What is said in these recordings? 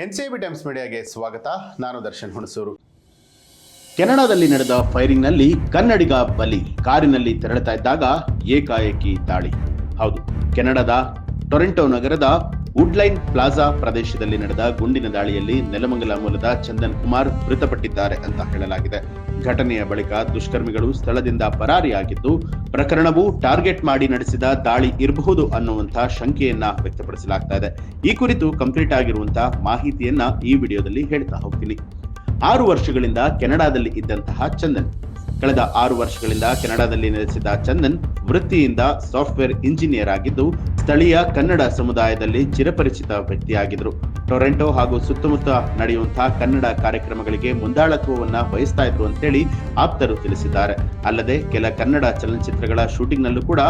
NCB times ಮೀಡಿಯಾಗೆ ಸ್ವಾಗತ. ನಾನು ದರ್ಶನ್ ಹುಣಸೂರು. ಕೆನಡಾದಲ್ಲಿ ನಡೆದ ಫೈರಿಂಗ್ನಲ್ಲಿ ಕನ್ನಡಿಗ ಬಲಿ. ಕಾರಿನಲ್ಲಿ ತೆರಳುತ್ತಾ ಇದ್ದಾಗ ಏಕಾಏಕಿ ದಾಳಿ. ಹೌದು, ಕೆನಡಾದ ಟೊರೆಂಟೊ ನಗರದ ವುಡ್ಲೈನ್ ಪ್ಲಾಜಾ ಪ್ರದೇಶದಲ್ಲಿ ನಡೆದ ಗುಂಡಿನ ದಾಳಿಯಲ್ಲಿ ನೆಲಮಂಗಲ ಮೂಲದ ಚಂದನ್ ಕುಮಾರ್ ಮೃತಪಟ್ಟಿದ್ದಾರೆ ಅಂತ ಹೇಳಲಾಗಿದೆ. ಘಟನೆಯ ಬಳಿಕ ದುಷ್ಕರ್ಮಿಗಳು ಸ್ಥಳದಿಂದ ಪರಾರಿಯಾಗಿದ್ದು, ಪ್ರಕರಣವು ಟಾರ್ಗೆಟ್ ಮಾಡಿ ನಡೆಸಿದ ದಾಳಿ ಇರಬಹುದು ಅನ್ನುವಂತಹ ಶಂಕೆಯನ್ನ ವ್ಯಕ್ತಪಡಿಸಲಾಗ್ತಾ ಇದೆ. ಈ ಕುರಿತು ಕಂಪ್ಲೀಟ್ ಆಗಿರುವಂತಹ ಮಾಹಿತಿಯನ್ನ ಈ ವಿಡಿಯೋದಲ್ಲಿ ಹೇಳ್ತಾ ಹೋಗ್ತೀನಿ. 6 ವರ್ಷಗಳಿಂದ ಕೆನಡಾದಲ್ಲಿ ಇದ್ದಂತಹ ಚಂದನ್ ಕಳೆದ 6 ವರ್ಷಗಳಿಂದ ಕೆನಡಾದಲ್ಲಿ ನೆಲೆಸಿದ ಚಂದನ್ ವೃತ್ತಿಯಿಂದ ಸಾಫ್ಟ್ವೇರ್ ಇಂಜಿನಿಯರ್ ಆಗಿದ್ದು, ಸ್ಥಳೀಯ ಕನ್ನಡ ಸಮುದಾಯದಲ್ಲಿ ಚಿರಪರಿಚಿತ ವ್ಯಕ್ತಿಯಾಗಿದ್ರು. ಟೊರೆಂಟೊ ಹಾಗೂ ಸುತ್ತಮುತ್ತ ನಡೆಯುವಂತಹ ಕನ್ನಡ ಕಾರ್ಯಕ್ರಮಗಳಿಗೆ ಮುಂದಾಳತ್ವವನ್ನ ವಹಿಸ್ತಾ ಇದ್ರು ಅಂತೇಳಿ ಆಪ್ತರು ತಿಳಿಸಿದ್ದಾರೆ. ಅಲ್ಲದೆ ಕೆಲ ಕನ್ನಡ ಚಲನಚಿತ್ರಗಳ ಶೂಟಿಂಗ್ ನಲ್ಲೂ ಕೂಡ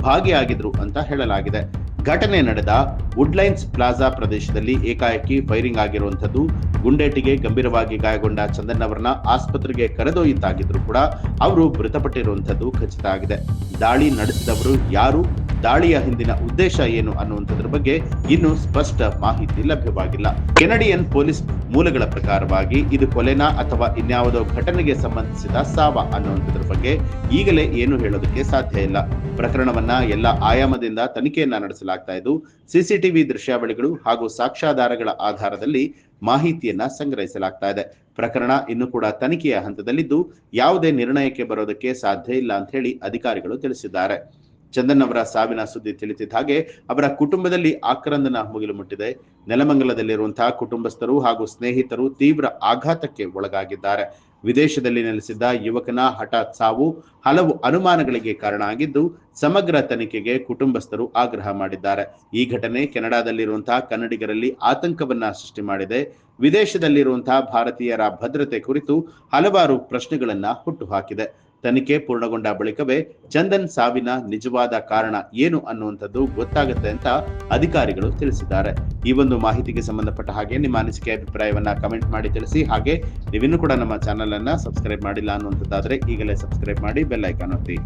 ಭಾಗಿಯಾಗಿದ್ರು ಅಂತ ಹೇಳಲಾಗಿದೆ. ಘಟನೆ ನಡೆದ ವುಡ್ಲೈನ್ಸ್ ಪ್ಲಾಜಾ ಪ್ರದೇಶದಲ್ಲಿ ಏಕಾಏಕಿ ಫೈರಿಂಗ್ ಆಗಿರುವಂತದ್ದು. ಗುಂಡೇಟಿಗೆ ಗಂಭೀರವಾಗಿ ಗಾಯಗೊಂಡ ಚಂದನ್ ಅವರನ್ನ ಆಸ್ಪತ್ರೆಗೆ ಕರೆದೊಯ್ಯಿತಾಗಿದ್ರು ಕೂಡ ಅವರು ಮೃತಪಟ್ಟಿರುವಂತದ್ದು ಖಚಿತ ಆಗಿದೆ. ದಾಳಿ ನಡೆಸಿದವರು ಯಾರು, ದಾಳಿಯ ಹಿಂದಿನ ಉದ್ದೇಶ ಏನು ಅನ್ನುವಂಥದ್ರ ಬಗ್ಗೆ ಇನ್ನೂ ಸ್ಪಷ್ಟ ಮಾಹಿತಿ ಲಭ್ಯವಾಗಿಲ್ಲ. ಕೆನಡಿಯನ್ ಪೊಲೀಸ್ ಮೂಲಗಳ ಪ್ರಕಾರವಾಗಿ ಇದು ಕೊಲೆನಾ ಅಥವಾ ಇನ್ಯಾವುದೋ ಘಟನೆಗೆ ಸಂಬಂಧಿಸಿದ ಸಾವ ಅನ್ನುವಂಥದ್ರ ಬಗ್ಗೆ ಈಗಲೇ ಏನು ಹೇಳೋದಕ್ಕೆ ಸಾಧ್ಯ ಇಲ್ಲ. ಪ್ರಕರಣವನ್ನ ಎಲ್ಲ ಆಯಾಮದಿಂದ ತನಿಖೆಯನ್ನ ನಡೆಸಲಾಗ್ತಾ ಇದ್ದು, ಸಿಸಿಟಿವಿ ದೃಶ್ಯಾವಳಿಗಳು ಹಾಗೂ ಸಾಕ್ಷ್ಯಾಧಾರಗಳ ಆಧಾರದಲ್ಲಿ ಮಾಹಿತಿಯನ್ನ ಸಂಗ್ರಹಿಸಲಾಗ್ತಾ ಇದೆ. ಪ್ರಕರಣ ಇನ್ನು ಕೂಡ ತನಿಖೆಯ ಹಂತದಲ್ಲಿದ್ದು, ಯಾವುದೇ ನಿರ್ಣಯಕ್ಕೆ ಬರೋದಕ್ಕೆ ಸಾಧ್ಯ ಇಲ್ಲ ಅಂತ ಹೇಳಿ ಅಧಿಕಾರಿಗಳು ತಿಳಿಸಿದ್ದಾರೆ. ಚಂದನ್ ಅವರ ಸಾವಿನ ಸುದ್ದಿ ತಿಳಿಸಿದ ಹಾಗೆ ಅವರ ಕುಟುಂಬದಲ್ಲಿ ಆಕ್ರಂದನ ಮುಗಿಲು ಮುಟ್ಟಿದೆ. ನೆಲಮಂಗಲದಲ್ಲಿರುವಂತಹ ಕುಟುಂಬಸ್ಥರು ಹಾಗೂ ಸ್ನೇಹಿತರು ತೀವ್ರ ಆಘಾತಕ್ಕೆ ಒಳಗಾಗಿದ್ದಾರೆ. ವಿದೇಶದಲ್ಲಿ ನೆಲೆಸಿದ್ದ ಯುವಕನ ಹಠಾತ್ ಸಾವು ಹಲವು ಅನುಮಾನಗಳಿಗೆ ಕಾರಣ ಆಗಿದ್ದು, ಸಮಗ್ರ ತನಿಖೆಗೆ ಕುಟುಂಬಸ್ಥರು ಆಗ್ರಹ ಮಾಡಿದ್ದಾರೆ. ಈ ಘಟನೆ ಕೆನಡಾದಲ್ಲಿರುವಂತಹ ಕನ್ನಡಿಗರಲ್ಲಿ ಆತಂಕವನ್ನ ಸೃಷ್ಟಿ ಮಾಡಿದೆ. ವಿದೇಶದಲ್ಲಿರುವಂತಹ ಭಾರತೀಯರ ಭದ್ರತೆ ಕುರಿತು ಹಲವಾರು ಪ್ರಶ್ನೆಗಳನ್ನ ಹುಟ್ಟುಹಾಕಿದೆ. ತನಿಖೆ ಪೂರ್ಣಗೊಂಡ ಬಳಿಕವೇ ಚಂದನ್ ಸಾವಿನ ನಿಜವಾದ ಕಾರಣ ಏನು ಅನ್ನುವಂಥದ್ದು ಗೊತ್ತಾಗುತ್ತೆ ಅಂತ ಅಧಿಕಾರಿಗಳು ತಿಳಿಸಿದ್ದಾರೆ. ಈ ಒಂದು ಮಾಹಿತಿಗೆ ಸಂಬಂಧಪಟ್ಟ ಹಾಗೆ ನಿಮ್ಮ ಅನಿಸಿಕೆ ಅಭಿಪ್ರಾಯವನ್ನ ಕಮೆಂಟ್ ಮಾಡಿ ತಿಳಿಸಿ. ಹಾಗೆ ನೀವಿನ್ನೂ ಕೂಡ ನಮ್ಮ ಚಾನೆಲ್ ಅನ್ನ ಸಬ್ಸ್ಕ್ರೈಬ್ ಮಾಡಿಲ್ಲ ಅನ್ನುವಂಥದ್ದಾದ್ರೆ ಈಗಲೇ ಸಬ್ಸ್ಕ್ರೈಬ್ ಮಾಡಿ, ಬೆಲ್ ಐಕಾನ್ ಒತ್ತಿ.